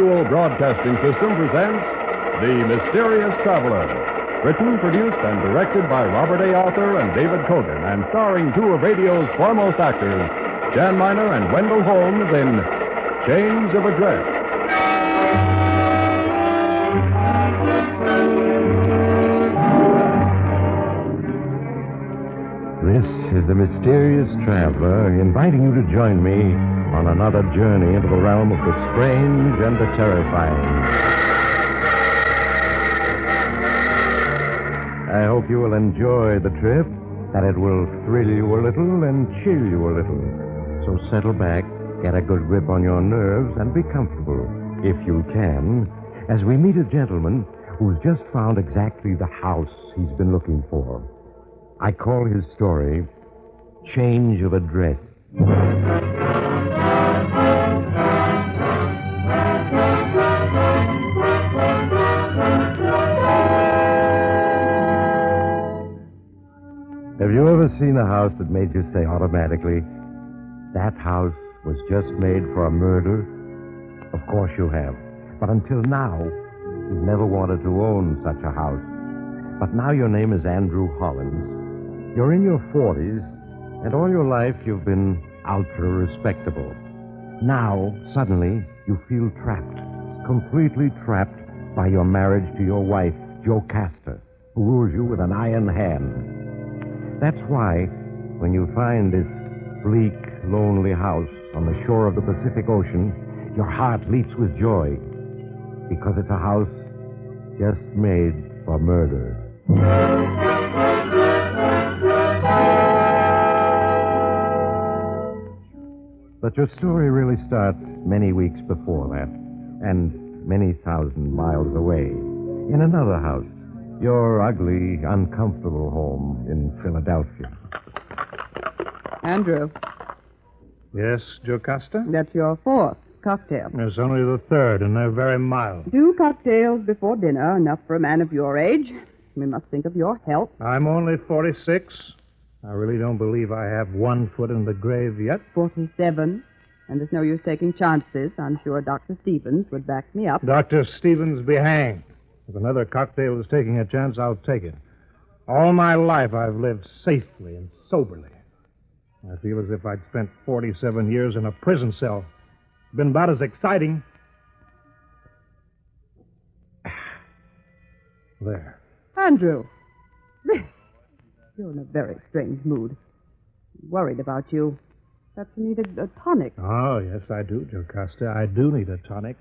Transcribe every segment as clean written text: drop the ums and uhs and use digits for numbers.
Mutual Broadcasting System presents The Mysterious Traveler. Written, produced, and directed by Robert A. Arthur and David Kogan, and starring two of radio's foremost actors, Jan Miner and Wendell Holmes, in Change of Address. This is the Mysterious Traveler, inviting you to join me on another journey into the realm of the strange and the terrifying. I hope you will enjoy the trip, that it will thrill you a little and chill you a little. So settle back, get a good grip on your nerves, and be comfortable, if you can, as we meet a gentleman who's just found exactly the house he's been looking for. I call his story Change of Address. Have you ever seen a house that made you say automatically, that house was just made for a murder? Of course you have. But until now, you've never wanted to own such a house. But now your name is Andrew Hollins. You're in your 40s, and all your life you've been ultra-respectable. Now, suddenly, you feel trapped, completely trapped by your marriage to your wife, Jocasta, who rules you with an iron hand. That's why, when you find this bleak, lonely house on the shore of the Pacific Ocean, your heart leaps with joy, because it's a house just made for murder. But your story really starts many weeks before that, and many thousand miles away, in another house, your ugly, uncomfortable home in Philadelphia. Andrew, Yes, Jocasta? that's your fourth cocktail. It's only the third, and they're very mild. 2 cocktails before dinner, enough for a man of your age. We must think of your health. I'm only 46. I really don't believe I have one foot in the grave yet. 47. And there's no use taking chances. I'm sure Dr. Stevens would back me up. Dr. Stevens be hanged. If another cocktail is taking a chance, I'll take it. All my life I've lived safely and soberly. I feel as if I'd spent 47 years in a prison cell. Been about as exciting. There. Andrew. You're in a very strange mood. Worried about you. Perhaps you need a tonic. Oh, yes, I do, Jocasta. I do need a tonic.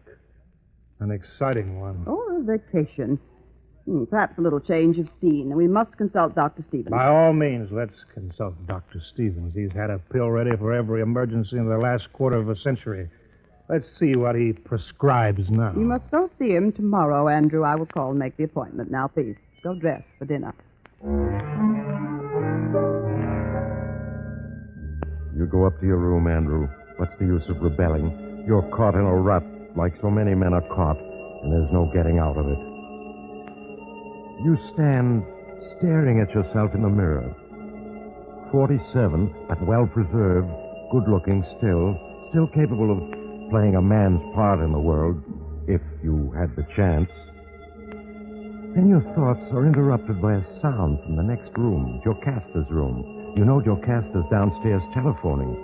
An exciting one. Or a vacation. Perhaps a little change of scene. And we must consult Dr. Stevens. By all means, let's consult Dr. Stevens. He's had a pill ready for every emergency in the last quarter of a century. Let's see what he prescribes now. You must go see him tomorrow, Andrew. I will call and make the appointment. Now, please, go dress for dinner. You go up to your room, Andrew. What's the use of rebelling? You're caught in a rut, like so many men are caught, and there's no getting out of it. You stand staring at yourself in the mirror. 47, but well-preserved, good-looking still capable of playing a man's part in the world, if you had the chance. Then your thoughts are interrupted by a sound from the next room, Jocasta's room. You know Jocasta's downstairs telephoning.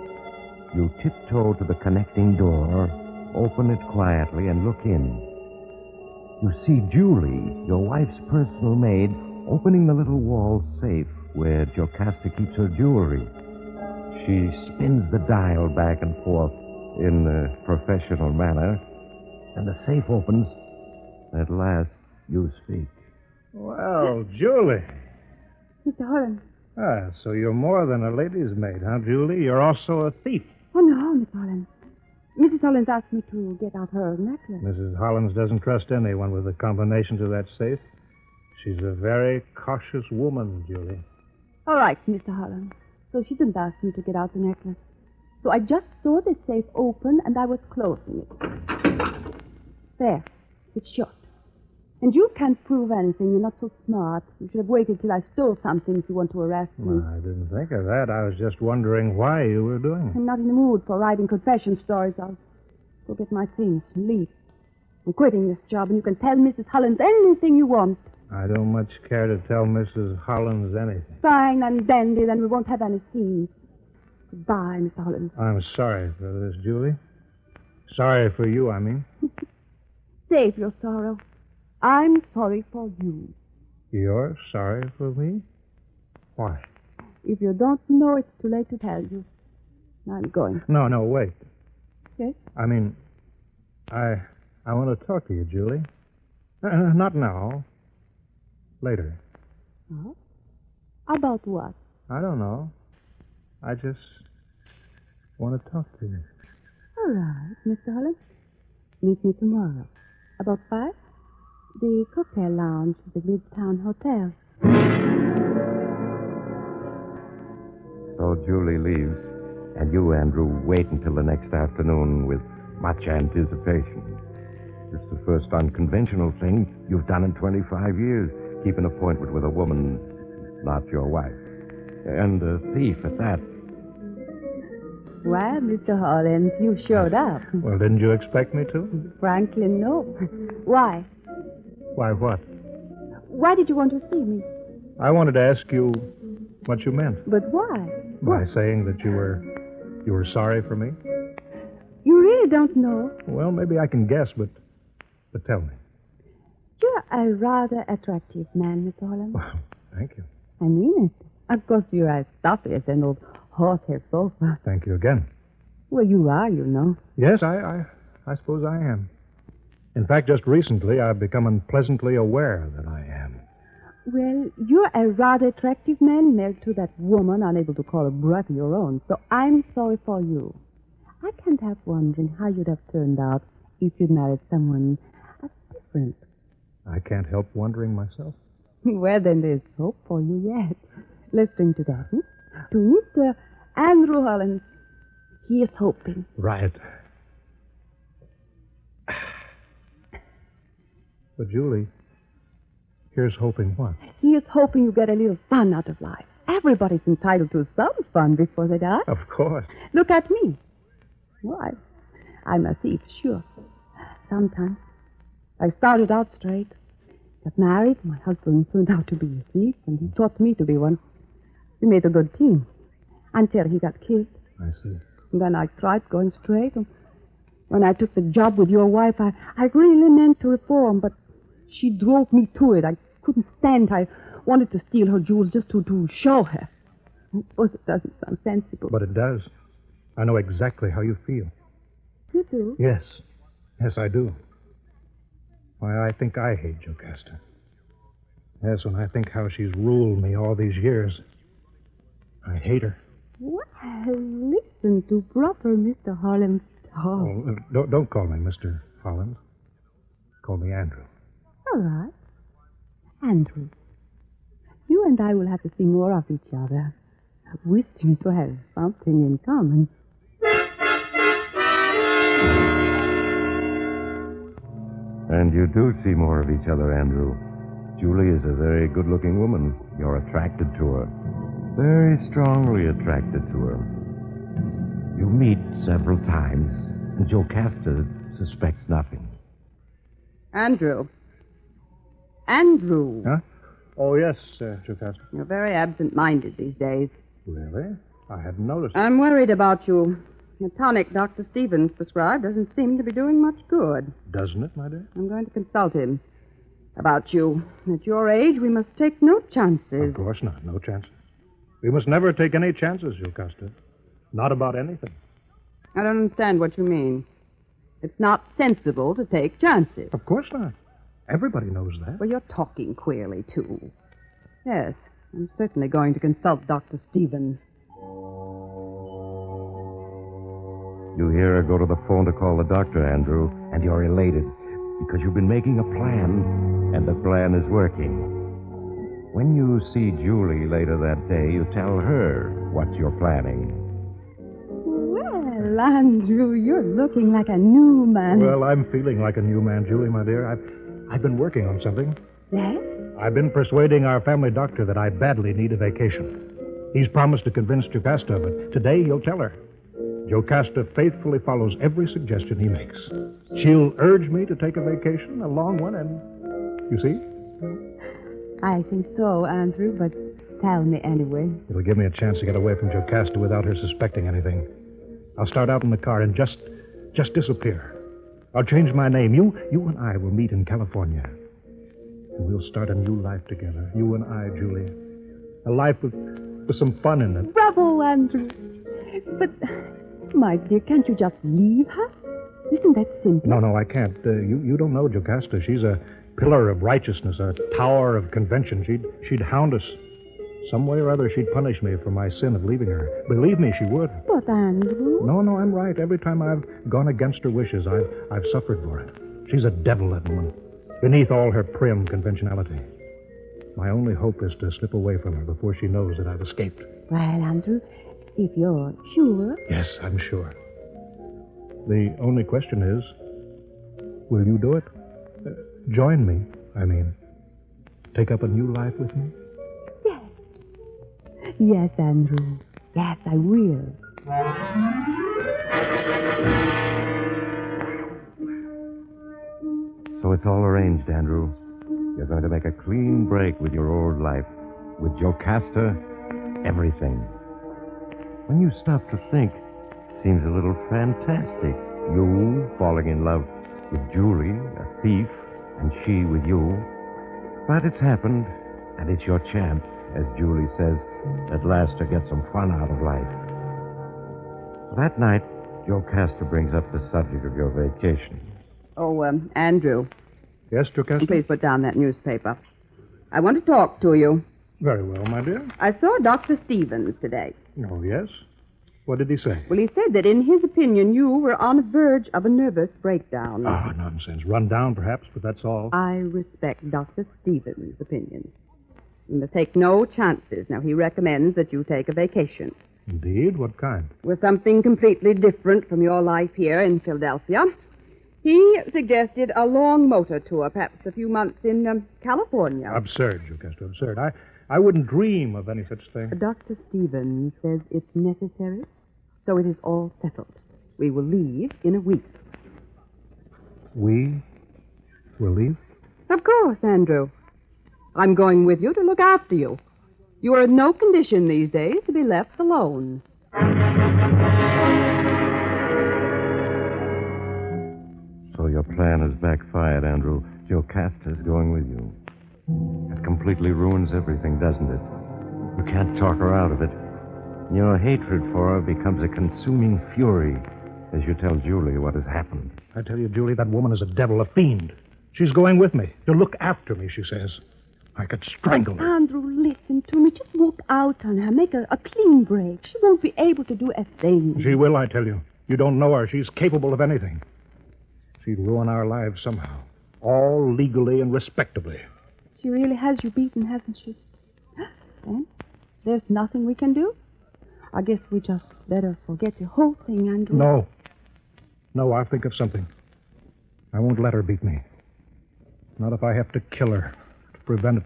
You tiptoe to the connecting door, open it quietly, and look in. You see Julie, your wife's personal maid, opening the little wall safe where Jocasta keeps her jewelry. She spins the dial back and forth in a professional manner, and the safe opens. At last, you speak. Well, Julie. Mr. Holland. Ah, so you're more than a lady's maid, huh, Julie? You're also a thief. Oh, no, Miss Holland. Mrs. Hollins asked me to get out her necklace. Mrs. Hollins doesn't trust anyone with a combination to that safe. She's a very cautious woman, Julie. All right, Mr. Hollins. So she didn't ask me to get out the necklace. So I just saw the safe open, and I was closing it. There. It's shut. And you can't prove anything. You're not so smart. You should have waited till I stole something if you want to arrest me. Well, I didn't think of that. I was just wondering why you were doing it. I'm not in the mood for writing confession stories. I'll go get my things and leave. I'm quitting this job, and you can tell Mrs. Hollins anything you want. I don't much care to tell Mrs. Hollins anything. Fine and dandy, then we won't have any scenes. Goodbye, Mr. Hollins. I'm sorry for this, Julie. Sorry for you, I mean. Save your sorrow. I'm sorry for you. You're sorry for me? Why? If you don't know, it's too late to tell you. I'm going. No, wait. Yes? I mean, I want to talk to you, Julie. Not now. Later. Huh? About what? I don't know. I just want to talk to you. All right, Mr. Hollins. Meet me tomorrow. About 5? The cocktail lounge at the Midtown Hotel. So Julie leaves, and you, Andrew, wait until the next afternoon with much anticipation. It's the first unconventional thing you've done in 25 years, keep an appointment with a woman not your wife. And a thief at that. Well, Mr. Hollins, you showed up. Well, didn't you expect me to? Frankly, no. Why? Why, what? Why did you want to see me? I wanted to ask you what you meant But why? by saying that you were sorry for me. You really don't know. Well, maybe I can guess, but tell me. You're a rather attractive man, Mr. Hollins. Well, thank you. I mean it. Of course, you're as stuffy as an old horsehair sofa. Thank you again. Well, you are, you know. Yes, I suppose I am. In fact, just recently, I've become unpleasantly aware that I am. Well, you're a rather attractive man married to that woman unable to call a breath your own, so I'm sorry for you. I can't help wondering how you'd have turned out if you'd married someone different. I can't help wondering myself. Well, then there's hope for you yet. Listen to that, To Mr. Andrew Hollins. He is hoping. Right. But, Julie, here's hoping what? He is hoping you get a little fun out of life. Everybody's entitled to some fun before they die. Of course. Look at me. Why? I'm a thief, sure. Sometimes. I started out straight. Got married. My husband turned out to be a thief, and he taught me to be one. We made a good team. Until he got killed. I see. And then I tried going straight. And when I took the job with your wife, I really meant to reform, but she drove me to it. I couldn't stand. I wanted to steal her jewels just to show her. I suppose it doesn't sound sensible. But it does. I know exactly how you feel. You do? Yes. Yes, I do. Why, I think I hate Jocasta. Yes, when I think how she's ruled me all these years, I hate her. Well, listen to proper Mr. Hollins talk. Oh, don't call me Mr. Hollins. Call me Andrew. All right. Andrew, you and I will have to see more of each other. We seem to have something in common. And you do see more of each other, Andrew. Julie is a very good-looking woman. You're attracted to her. Very strongly attracted to her. You meet several times, and Jocasta suspects nothing. Andrew. Andrew. Huh? Oh, yes, Jocasta. You're very absent-minded these days. Really? I hadn't noticed. I'm worried about you. The tonic Dr. Stevens prescribed doesn't seem to be doing much good. Doesn't it, my dear? I'm going to consult him about you. At your age, we must take no chances. Of course not. No chances. We must never take any chances, Jocasta. Not about anything. I don't understand what you mean. It's not sensible to take chances. Of course not. Everybody knows that. Well, you're talking queerly, too. Yes, I'm certainly going to consult Dr. Stevens. You hear her go to the phone to call the doctor, Andrew, and you're elated because you've been making a plan, and the plan is working. When you see Julie later that day, you tell her what you're planning. Well, Andrew, you're looking like a new man. Well, I'm feeling like a new man, Julie, my dear. I've been working on something. Yes? I've been persuading our family doctor that I badly need a vacation. He's promised to convince Jocasta, but today he'll tell her. Jocasta faithfully follows every suggestion he makes. She'll urge me to take a vacation, a long one, and... You see? I think so, Andrew, but tell me anyway. It'll give me a chance to get away from Jocasta without her suspecting anything. I'll start out in the car and just disappear. I'll change my name. You and I will meet in California. And we'll start a new life together. You and I, Julie. A life with some fun in it. Bravo, Andrew. But, my dear, can't you just leave her? Isn't that simple? No, I can't. You don't know Jocasta. She's a pillar of righteousness, a tower of convention. She'd hound us. Some way or other, she'd punish me for my sin of leaving her. Believe me, she would. But, Andrew... No, I'm right. Every time I've gone against her wishes, I've suffered for it. She's a devil, that woman, beneath all her prim conventionality. My only hope is to slip away from her before she knows that I've escaped. Well, Andrew, if you're sure... Yes, I'm sure. The only question is, will you do it? Join me, I mean. Take up a new life with me? Yes, Andrew. Yes, I will. So it's all arranged, Andrew. You're going to make a clean break with your old life. With Jocasta, everything. When you stop to think, it seems a little fantastic. You falling in love with Julie, a thief, and she with you. But it's happened, and it's your chance, as Julie says, at last to get some fun out of life. That night, Jocasta brings up the subject of your vacation. Oh, Andrew. Yes, Jocasta? Please put down that newspaper. I want to talk to you. Very well, my dear. I saw Dr. Stevens today. Oh, yes? What did he say? Well, he said that in his opinion you were on the verge of a nervous breakdown. Ah, nonsense. Run down, perhaps, but that's all. I respect Dr. Stevens' opinion. You must take no chances. Now, he recommends that you take a vacation. Indeed? What kind? With something completely different from your life here in Philadelphia. He suggested a long motor tour, perhaps a few months in California. Absurd, Jocasta, absurd. I wouldn't dream of any such thing. Dr. Stevens says it's necessary, so it is all settled. We will leave in a week. We will leave? Of course, Andrew. I'm going with you to look after you. You are in no condition these days to be left alone. So your plan has backfired, Andrew. Jocasta's going with you. That completely ruins everything, doesn't it? You can't talk her out of it. Your hatred for her becomes a consuming fury as you tell Julie what has happened. I tell you, Julie, that woman is a devil, a fiend. She's going with me to look after me, she says. I could strangle her. Andrew, listen to me. Just walk out on her. Make a clean break. She won't be able to do a thing. She will, I tell you. You don't know her. She's capable of anything. She'd ruin our lives somehow. All legally and respectably. She really has you beaten, hasn't she? Then there's nothing we can do. I guess we just better forget the whole thing, Andrew. No, I'll think of something. I won't let her beat me. Not if I have to kill her to prevent it.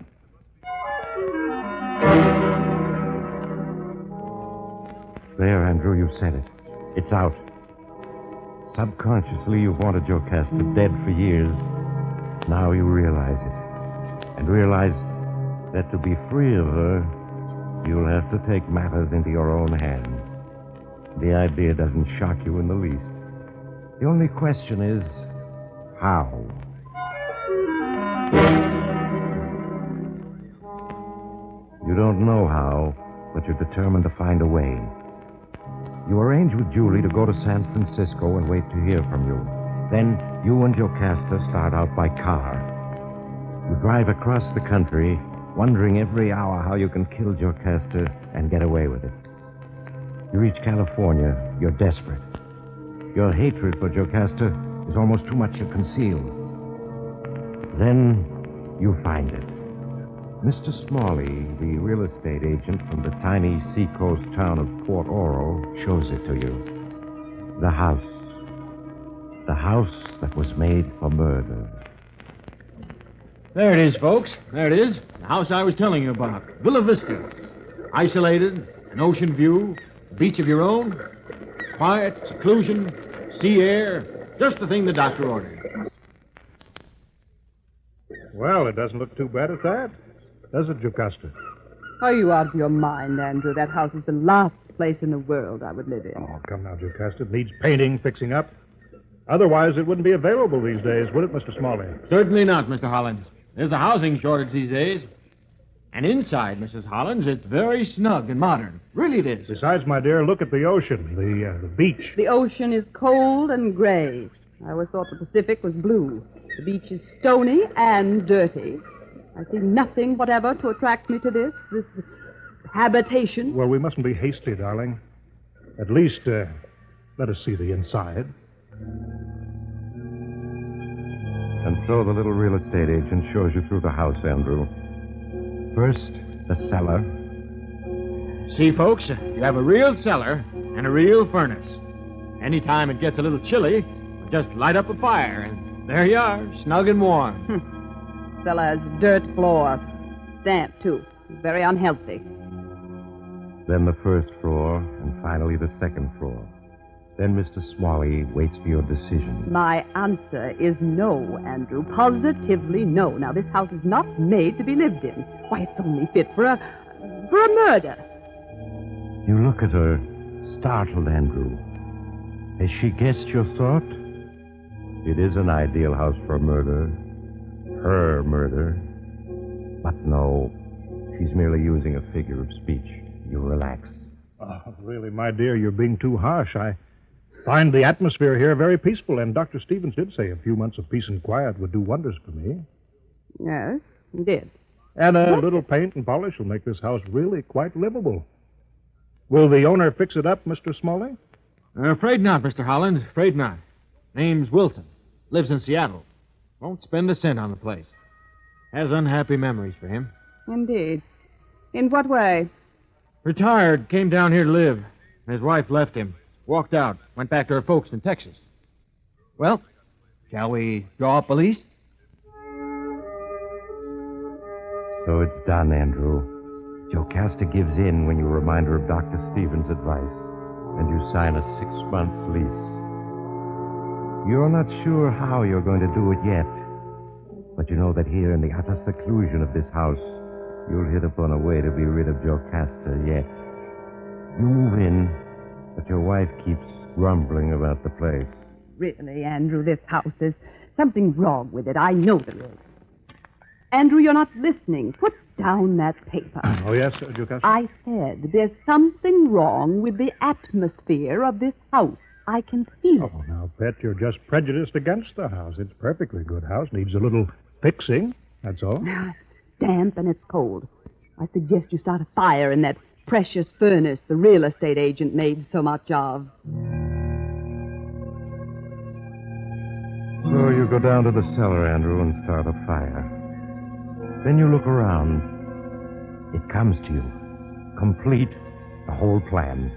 There, Andrew, you've said it. It's out. Subconsciously, you've wanted Jocasta dead for years. Now you realize it. And realize that to be free of her, you'll have to take matters into your own hands. The idea doesn't shock you in the least. The only question is, how? You don't know how, but you're determined to find a way. You arrange with Julie to go to San Francisco and wait to hear from you. Then you and Jocasta start out by car. You drive across the country, wondering every hour how you can kill Jocasta and get away with it. You reach California. You're desperate. Your hatred for Jocasta is almost too much to conceal. Then you find it. Mr. Smalley, the real estate agent from the tiny seacoast town of Port Oro, shows it to you. The house. The house that was made for murder. There it is, folks. There it is. The house I was telling you about. Villa Vista. Isolated, an ocean view, beach of your own. Quiet, seclusion, sea air. Just the thing the doctor ordered. Well, it doesn't look too bad at that, does it, Jocasta? Are you out of your mind, Andrew? That house is the last place in the world I would live in. Oh, come now, Jocasta. It needs painting, fixing up. Otherwise, it wouldn't be available these days, would it, Mr. Smalley? Certainly not, Mr. Hollins. There's a housing shortage these days. And inside, Mrs. Hollins, it's very snug and modern. Really it is. Besides, my dear, look at the ocean, the beach. The ocean is cold and gray. I always thought the Pacific was blue. The beach is stony and dirty. I see nothing whatever to attract me to this habitation. Well, we mustn't be hasty, darling. At least, let us see the inside. And so the little real estate agent shows you through the house, Andrew. First, the cellar. See, folks, you have a real cellar and a real furnace. Anytime it gets a little chilly, just light up a fire, and there you are, snug and warm. Cellar has dirt floor. Damp, too. Very unhealthy. Then the first floor, and finally the second floor. Then Mr. Smalley waits for your decision. My answer is no, Andrew. Positively no. Now, this house is not made to be lived in. Why, it's only fit for a murder. You look at her, startled, Andrew. Has she guessed your thought? It is an ideal house for a murder. Her murder. But no, she's merely using a figure of speech. You relax. Oh, really, my dear, you're being too harsh. I find the atmosphere here very peaceful, and Dr. Stevens did say a few months of peace and quiet would do wonders for me. Yes, he did. And a little paint and polish will make this house really quite livable. Will the owner fix it up, Mr. Smalley? Afraid not, Mr. Hollins. Afraid not. Name's Wilson. Lives in Seattle. Won't spend a cent on the place. Has unhappy memories for him. Indeed. In what way? Retired. Came down here to live. His wife left him. Walked out. Went back to her folks in Texas. Well, shall we draw up a lease? So it's done, Andrew. Jocasta gives in when you remind her of Dr. Stevens' advice, and you sign a 6-month lease. You're not sure how you're going to do it yet, but you know that here in the utter seclusion of this house, you'll hit upon a way to be rid of Jocasta yet. You move in, but your wife keeps grumbling about the place. Really, Andrew, this house, there's something wrong with it. I know there is. Andrew, you're not listening. Put down that paper. Oh, yes, Jocasta? I said there's something wrong with the atmosphere of this house. I can feel it. Oh, now, Pet, you're just prejudiced against the house. It's a perfectly good house. Needs a little fixing, that's all. It's damp and it's cold. I suggest you start a fire in that precious furnace the real estate agent made so much of. So you go down to the cellar, Andrew, and start a fire. Then you look around. It comes to you. Complete, the whole plan.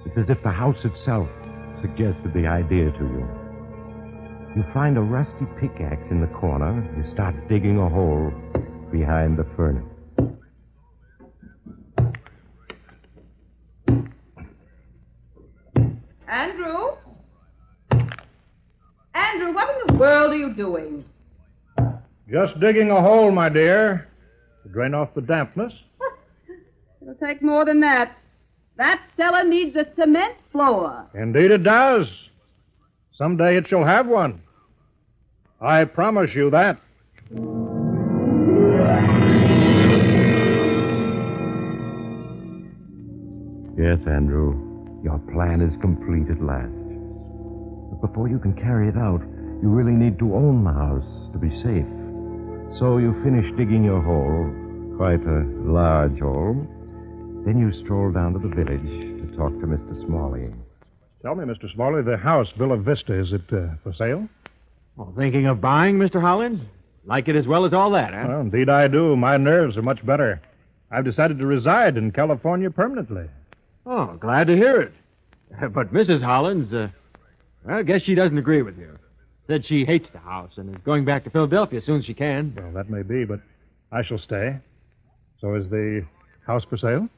It's as if the house itself suggested the idea to you. You find a rusty pickaxe in the corner. You start digging a hole behind the furnace. Andrew? Andrew, what in the world are you doing? Just digging a hole, my dear, to drain off the dampness. It'll take more than that. That cellar needs a cement floor. Indeed it does. Someday it shall have one. I promise you that. Yes, Andrew, your plan is complete at last. But before you can carry it out, you really need to own the house to be safe. So you finish digging your hole, quite a large hole. Then you stroll down to the village to talk to Mr. Smalley. Tell me, Mr. Smalley, the house, Villa Vista, is it for sale? Well, thinking of buying, Mr. Hollins? Like it as well as all that, huh? Well, indeed I do. My nerves are much better. I've decided to reside in California permanently. Oh, glad to hear it. But Mrs. Hollins, I guess she doesn't agree with you. Said she hates the house and is going back to Philadelphia as soon as she can. Well, that may be, but I shall stay. So is the house for sale?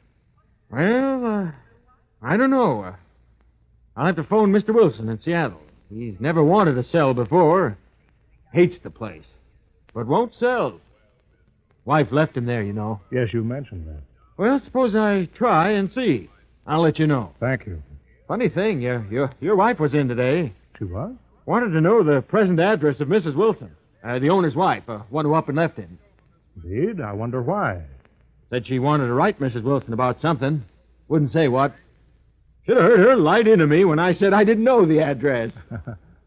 Well, I don't know. I'll have to phone Mr. Wilson in Seattle. He's never wanted to sell before. Hates the place. But won't sell. Wife left him there, you know. Yes, you mentioned that. Well, suppose I try and see. I'll let you know. Thank you. Funny thing, your wife was in today. She was? Wanted to know the present address of Mrs. Wilson, the owner's wife, one who up and left him. Indeed? I wonder why. Said she wanted to write Mrs. Wilson about something. Wouldn't say what. Should have heard her light into me when I said I didn't know the address.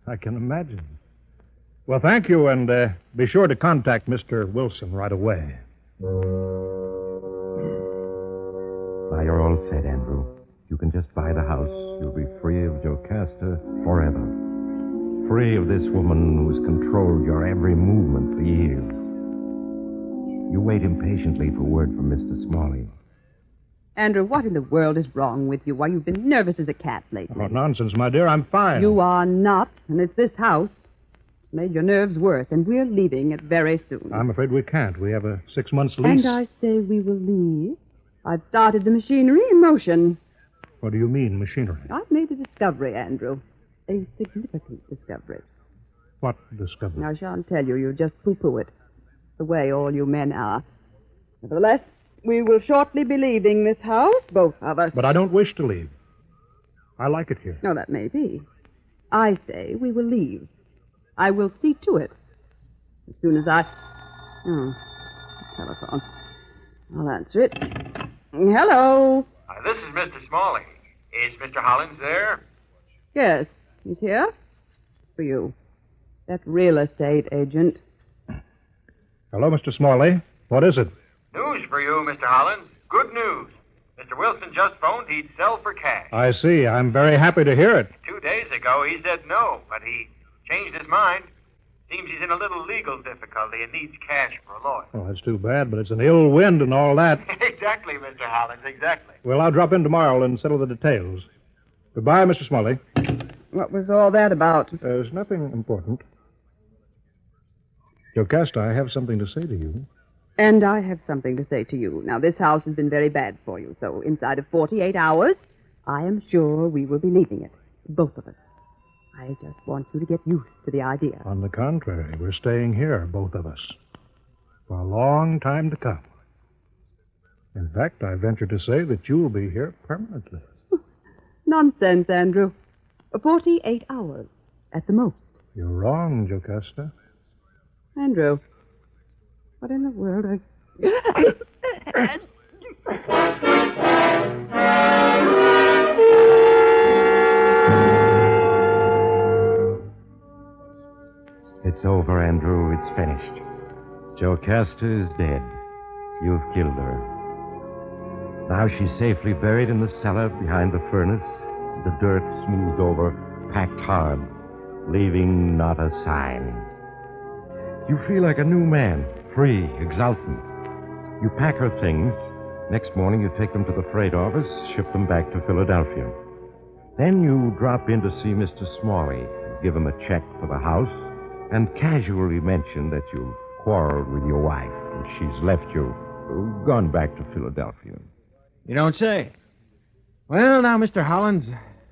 I can imagine. Well, thank you, and be sure to contact Mr. Wilson right away. Now you're all set, Andrew. You can just buy the house. You'll be free of Jocasta forever. Free of this woman who's controlled your every movement for years. You wait impatiently for word from Mr. Smalley. Andrew, what in the world is wrong with you? Why, you've been nervous as a cat lately. Oh, nonsense, my dear. I'm fine. You are not, and it's this house. It's made your nerves worse, and we're leaving it very soon. I'm afraid we can't. We have a 6 months lease. And I say we will leave. I've started the machinery in motion. What do you mean, machinery? I've made a discovery, Andrew. A significant discovery. What discovery? I shan't tell you. You just poo-poo it. The way all you men are. Nevertheless, we will shortly be leaving this house, both of us. But I don't wish to leave. I like it here. No, that may be. I say we will leave. I will see to it. As soon as I... Oh, telephone. I'll answer it. Hello. This is Mr. Smalley. Is Mr. Hollins there? Yes, he's here. For you. That real estate agent. Hello, Mr. Smalley. What is it? News for you, Mr. Hollins. Good news. Mr. Wilson just phoned he'd sell for cash. I see. I'm very happy to hear it. 2 days ago, he said no, but he changed his mind. Seems he's in a little legal difficulty and needs cash for a lawyer. Oh, that's too bad, but it's an ill wind and all that. Exactly, Mr. Hollins, exactly. Well, I'll drop in tomorrow and settle the details. Goodbye, Mr. Smalley. What was all that about? There's nothing important. Jocasta, I have something to say to you. And I have something to say to you. Now, this house has been very bad for you, so inside of 48 hours, I am sure we will be leaving it. Both of us. I just want you to get used to the idea. On the contrary, we're staying here, both of us, for a long time to come. In fact, I venture to say that you'll be here permanently. Nonsense, Andrew. 48 hours, at the most. You're wrong, Jocasta. Andrew, what in the world are... It's over, Andrew. It's finished. Jocasta is dead. You've killed her. Now she's safely buried in the cellar behind the furnace, the dirt smoothed over, packed hard, leaving not a sign. You feel like a new man, free, exultant. You pack her things. Next morning you take them to the freight office, ship them back to Philadelphia. Then you drop in to see Mr. Smalley, give him a check for the house, and casually mention that you quarreled with your wife and she's left you, gone back to Philadelphia. You don't say. Well, now, Mr. Hollins,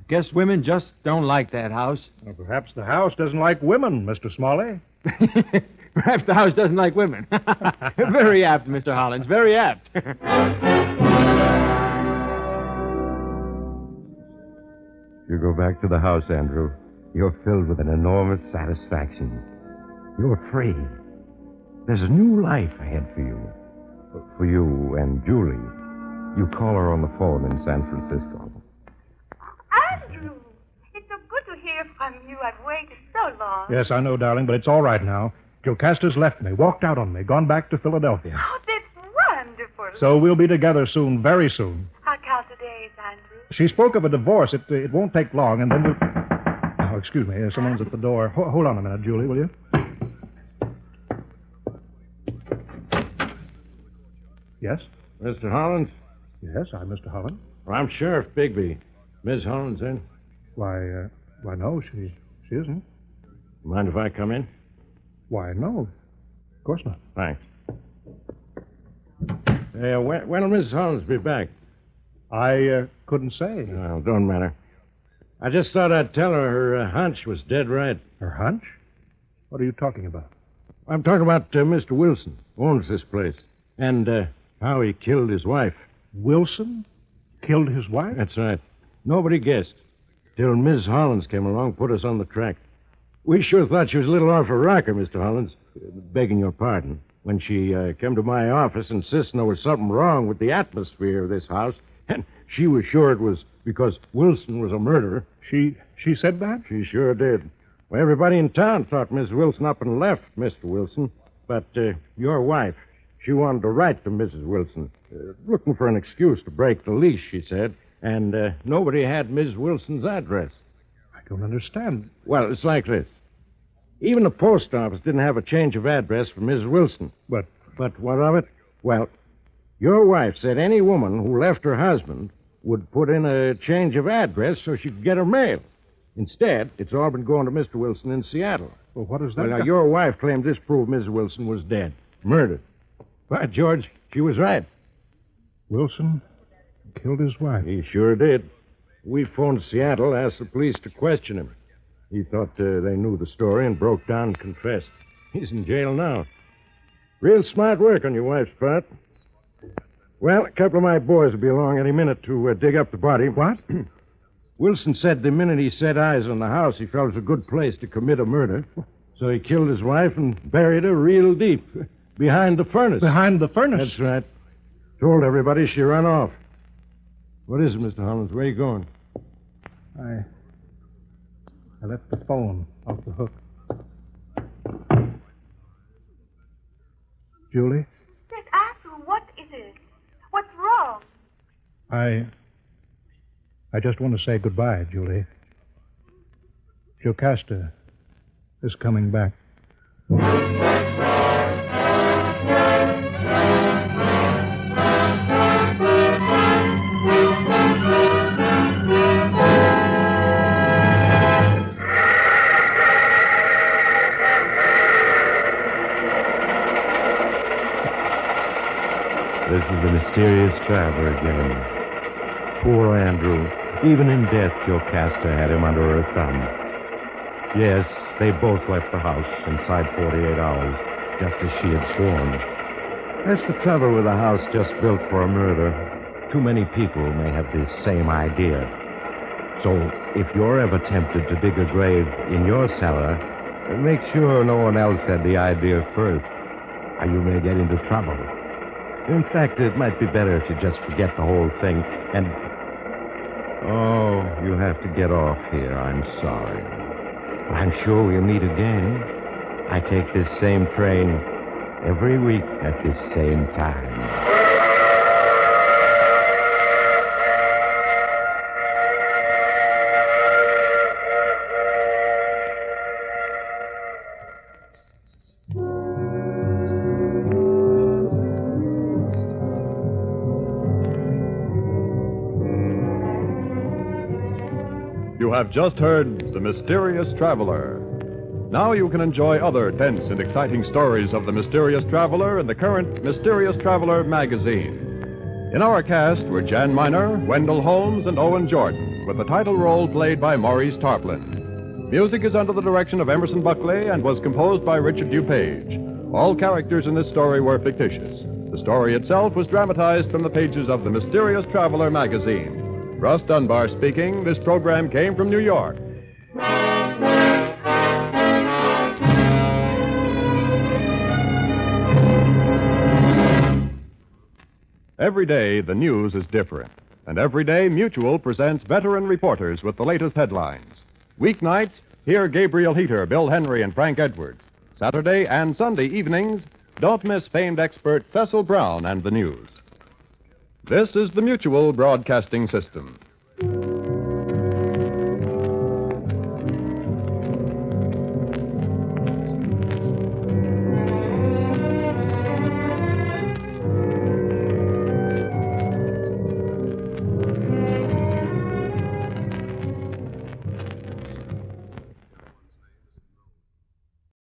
guess women just don't like that house. Well, perhaps the house doesn't like women, Mr. Smalley. Perhaps the house doesn't like women. Very apt, Mr. Hollins, very apt. You go back to the house, Andrew. You're filled with an enormous satisfaction. You're free. There's a new life ahead for you. For you and Julie. You call her on the phone in San Francisco. Andrew, it's so good to hear from you. I've waited so long. Yes, I know, darling, but it's all right now. Jocasta's left me, walked out on me, gone back to Philadelphia. Oh, that's wonderful. So we'll be together soon, very soon. How count the days, Andrew? She spoke of a divorce. It won't take long, and then we'll... Oh, excuse me. Someone's at the door. Hold on a minute, Julie, will you? Yes? Mr. Hollins? Yes, I'm Mr. Holland. I'm Sheriff Bigby. Miss Hollins in? Why, no, she isn't. Mind if I come in? Why, no. Of course not. Thanks. When will Miss Hollins be back? I couldn't say. Well, don't matter. I just thought I'd tell her hunch was dead right. Her hunch? What are you talking about? I'm talking about Mr. Wilson, owns this place, and how he killed his wife. Wilson killed his wife? That's right. Nobody guessed. Till Miss Hollins came along, put us on the track. We sure thought she was a little off her rocker, Mr. Hollins. Begging your pardon. When she came to my office insisting there was something wrong with the atmosphere of this house, and she was sure it was because Wilson was a murderer. She said that? She sure did. Well, everybody in town thought Miss Wilson up and left Mr. Wilson. But your wife, she wanted to write to Mrs. Wilson, looking for an excuse to break the lease, she said. And nobody had Miss Wilson's address. I don't understand. Well, it's like this. Even the post office didn't have a change of address for Mrs. Wilson. But what of it? Well, your wife said any woman who left her husband would put in a change of address so she could get her mail. Instead, it's all been going to Mr. Wilson in Seattle. Well, what is that? Well, now, your wife claimed this proved Mrs. Wilson was dead. Murdered. By George, she was right. Wilson killed his wife. He sure did. We phoned Seattle, asked the police to question him. He thought they knew the story and broke down and confessed. He's in jail now. Real smart work on your wife's part. Well, a couple of my boys will be along any minute to dig up the body. What? Wilson said the minute he set eyes on the house, he felt it was a good place to commit a murder. So he killed his wife and buried her real deep, behind the furnace. Behind the furnace? That's right. Told everybody she run off. What is it, Mr. Hollins? Where are you going? I left the phone off the hook. Julie? Dick, Andrew, what is it? What's wrong? I just want to say goodbye, Julie. Jocasta is coming back. This is the mysterious traveler again. Poor Andrew. Even in death, Jocasta had him under her thumb. Yes, they both left the house inside 48 hours, just as she had sworn. That's the trouble with a house just built for a murder. Too many people may have the same idea. So, if you're ever tempted to dig a grave in your cellar, make sure no one else had the idea first, or you may get into trouble. In fact, it might be better if you just forget the whole thing and... Oh, you have to get off here. I'm sorry. But I'm sure we'll meet again. I take this same train every week at this same time. You have just heard The Mysterious Traveler. Now you can enjoy other dense and exciting stories of the Mysterious Traveler in the current Mysterious Traveler magazine. In our cast were Jan Miner, Wendell Holmes, and Owen Jordan, with the title role played by Maurice Tarplin. Music is under the direction of Emerson Buckley and was composed by Richard DuPage. All characters in this story were fictitious. The story itself was dramatized from the pages of the Mysterious Traveler magazine. Russ Dunbar speaking. This program came from New York. Every day, the news is different. And every day, Mutual presents veteran reporters with the latest headlines. Weeknights, hear Gabriel Heater, Bill Henry, and Frank Edwards. Saturday and Sunday evenings, don't miss famed expert Cecil Brown and the news. This is the Mutual Broadcasting System.